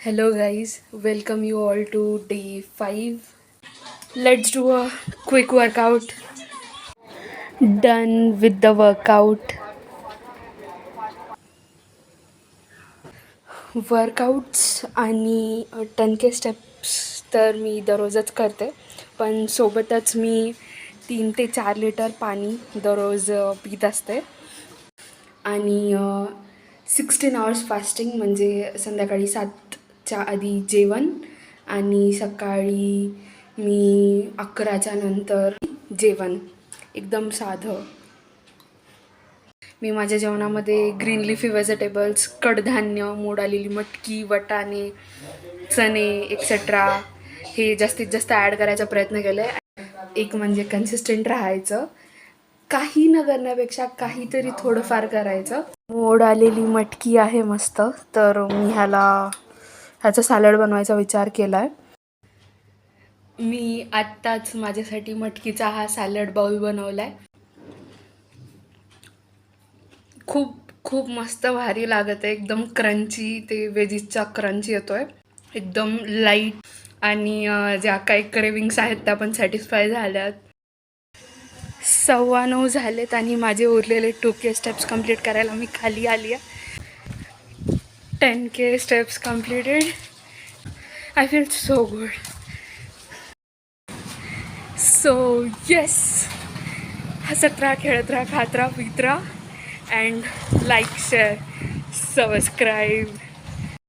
Hello, guys. Welcome you all to day 5. Let's do a quick workout. Done with the workout. Workouts आणि 10K steps तर मी दररोजच करते, पण सोबतच मी 3 ते 4 litre पाणी दररोज पीत असते. आणि 16 आवर्स फास्टिंग म्हणजे संध्याकाळी 7च्या आधी जेवण आणि सकाळी मी 11च्या नंतर जेवण एकदम साधं. मी माझ्या जेवणामध्ये ग्रीन लिफी व्हेजिटेबल्स, कडधान्य, मोड आलेली मटकी, वाटाणे, चणे एक्सेट्रा हे जास्तीत जास्त ॲड करायचा प्रयत्न केला आहे. एक म्हणजे कन्सिस्टंट राहायचं, काही न करण्यापेक्षा काहीतरी थोडंफार करायचं. मोड आलेली मटकी आहे मस्त, तर मी ह्याचा सॅलड बनवायचा विचार केला आहे. मी आत्ताच माझ्यासाठी मटकीचा हा सॅलड बाउल बनवला आहे. खूप खूप मस्त भारी लागत आहे, एकदम क्रंची, ते वेजीसचा क्रंची येतो आहे, एकदम लाईट. आणि ज्या काही क्रेविंग्स आहेत त्या पण सॅटिस्फाय झाल्यात. 9:15 झालेत आणि माझे उरलेले 2K स्टेप्स कंप्लीट करायला मी खाली आली आहे. 10K steps completed. I feel so good. So yes, हसत राहा, खेळत राहा, खात राहा, पित राहा, अँड लाईक, शेअर, सबस्क्राईब.